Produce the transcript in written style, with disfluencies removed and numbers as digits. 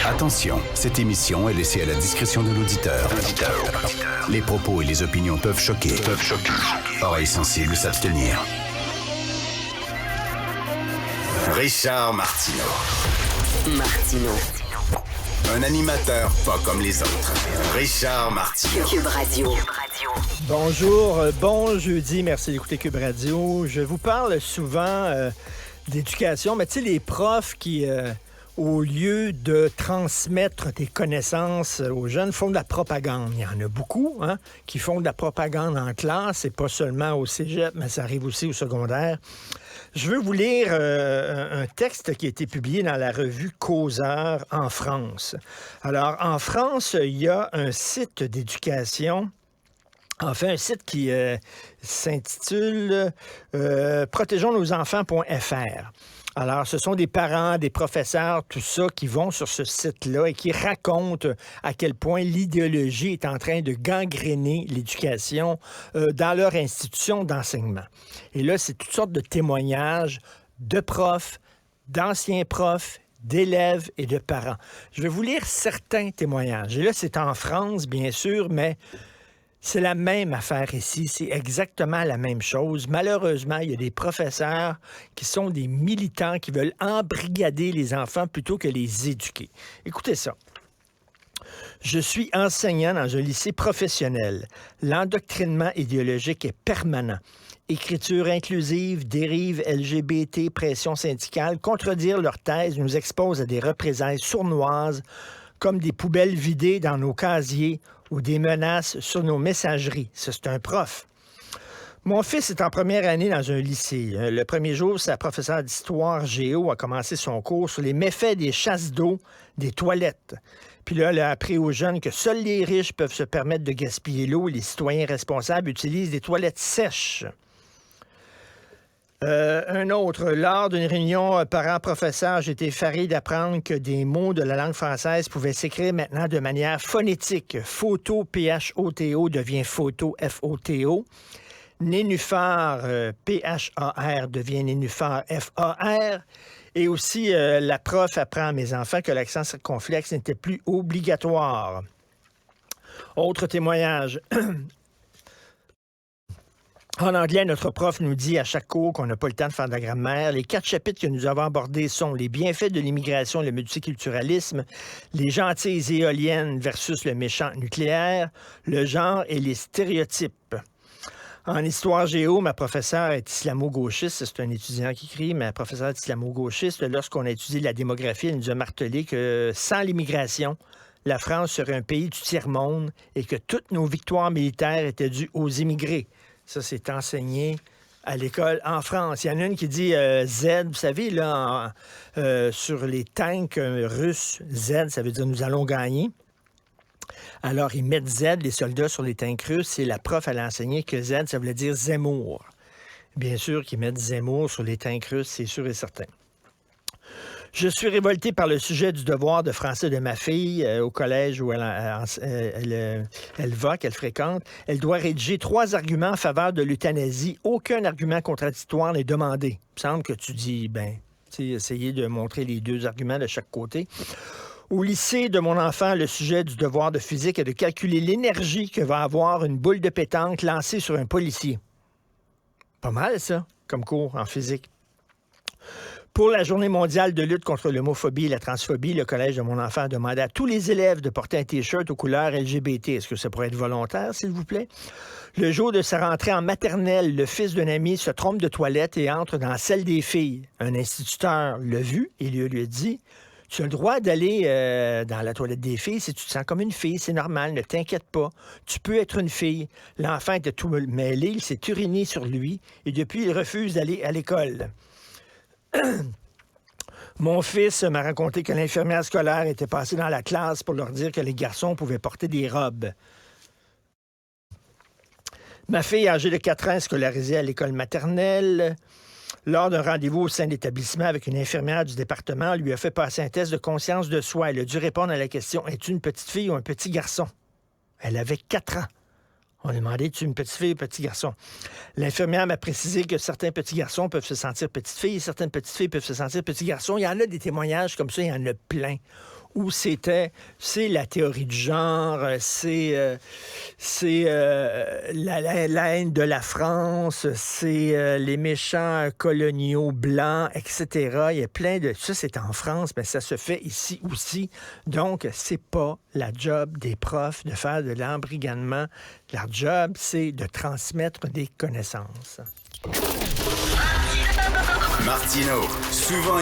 Attention, cette émission est laissée à la discrétion de l'auditeur. Les propos et les opinions peuvent choquer. Oreilles sensibles s'abstenir. Richard Martineau. Un animateur pas comme les autres. Richard Martineau. Cube Radio. Bonjour, bon jeudi, merci d'écouter Cube Radio. Je vous parle souvent d'éducation, mais tu sais, les profs qui, au lieu de transmettre des connaissances aux jeunes, font de la propagande. Il y en a beaucoup qui font de la propagande en classe, et pas seulement au cégep, mais ça arrive aussi au secondaire. Je veux vous lire un texte qui a été publié dans la revue Causeur en France. Alors, en France, il y a un site d'éducation, enfin un site qui s'intitule protégeonsnosenfants.fr. Alors, ce sont des parents, des professeurs, tout ça, qui vont sur ce site-là et qui racontent à quel point l'idéologie est en train de gangréner l'éducation dans leur institution d'enseignement. Et là, c'est toutes sortes de témoignages de profs, d'anciens profs, d'élèves et de parents. Je vais vous lire certains témoignages. Et là, c'est en France, bien sûr, mais c'est la même affaire ici, c'est exactement la même chose. Malheureusement, il y a des professeurs qui sont des militants qui veulent embrigader les enfants plutôt que les éduquer. Écoutez ça. Je suis enseignant dans un lycée professionnel. L'endoctrinement idéologique est permanent. Écriture inclusive, dérive LGBT, pression syndicale, contredire leur thèse nous expose à des représailles sournoises comme des poubelles vidées dans nos casiers ou des menaces sur nos messageries. Ça, c'est un prof. Mon fils est en première année dans un lycée. Le premier jour, sa professeure d'histoire géo a commencé son cours sur les méfaits des chasses d'eau des toilettes. Puis là, elle a appris aux jeunes que seuls les riches peuvent se permettre de gaspiller l'eau et les citoyens responsables utilisent des toilettes sèches. Un autre, lors d'une réunion parents-professeurs, j'ai été effaré d'apprendre que des mots de la langue française pouvaient s'écrire maintenant de manière phonétique. Photo, P-H-O-T-O, devient photo, F-O-T-O. Nénuphar, P-H-A-R, devient nénuphar, F-A-R. Et aussi, la prof apprend à mes enfants que l'accent circonflexe n'était plus obligatoire. Autre témoignage. En anglais, notre prof nous dit à chaque cours qu'on n'a pas le temps de faire de la grammaire. Les 4 chapitres que nous avons abordés sont les bienfaits de l'immigration et le multiculturalisme, les gentilles éoliennes versus le méchant nucléaire, le genre et les stéréotypes. En histoire géo, ma professeure est islamo-gauchiste. C'est un étudiant qui écrit. Ma professeure est islamo-gauchiste. Lorsqu'on a étudié la démographie, elle nous a martelé que sans l'immigration, la France serait un pays du tiers-monde et que toutes nos victoires militaires étaient dues aux immigrés. Ça, c'est enseigné à l'école en France. Il y en a une qui dit Z, vous savez, là, sur les tanks russes, Z, ça veut dire nous allons gagner. Alors, ils mettent Z, les soldats, sur les tanks russes, et la prof, elle a enseigné que Z, ça voulait dire Zemmour. Bien sûr qu'ils mettent Zemmour sur les tanks russes, c'est sûr et certain. Je suis révolté par le sujet du devoir de français de ma fille au collège où elle va, qu'elle fréquente. Elle doit rédiger 3 arguments en faveur de l'euthanasie. Aucun argument contradictoire n'est demandé. Il me semble que tu dis, essayez de montrer les 2 arguments de chaque côté. Au lycée de mon enfant, le sujet du devoir de physique est de calculer l'énergie que va avoir une boule de pétanque lancée sur un policier. Pas mal, ça, comme cours en physique. Pour la Journée mondiale de lutte contre l'homophobie et la transphobie, le collège de mon enfant a demandé à tous les élèves de porter un T-shirt aux couleurs LGBT. Est-ce que ça pourrait être volontaire, s'il vous plaît? Le jour de sa rentrée en maternelle, le fils d'un ami se trompe de toilette et entre dans celle des filles. Un instituteur l'a vu et lui a dit « Tu as le droit d'aller dans la toilette des filles si tu te sens comme une fille, c'est normal, ne t'inquiète pas. Tu peux être une fille. » L'enfant était tout mêlé, il s'est uriné sur lui et depuis, il refuse d'aller à l'école. Mon fils m'a raconté que l'infirmière scolaire était passée dans la classe pour leur dire que les garçons pouvaient porter des robes. Ma fille, âgée de 4 ans, scolarisée à l'école maternelle, lors d'un rendez-vous au sein de l'établissement avec une infirmière du département, lui a fait passer un test de conscience de soi. Elle a dû répondre à la question « Es-tu une petite fille ou un petit garçon? » Elle avait 4 ans. On lui a demandé, tu es une petite fille ou petit garçon? L'infirmière m'a précisé que certains petits garçons peuvent se sentir petites filles, certaines petites filles peuvent se sentir petits garçons. Il y en a des témoignages comme ça, il y en a plein. Où c'est la théorie du genre, c'est la haine de la France, c'est les méchants coloniaux blancs, etc. Il y a plein de... Ça, c'est en France, mais ça se fait ici aussi. Donc, c'est pas la job des profs de faire de l'embrigadement. Leur job, c'est de transmettre des connaissances. Martineau, souvent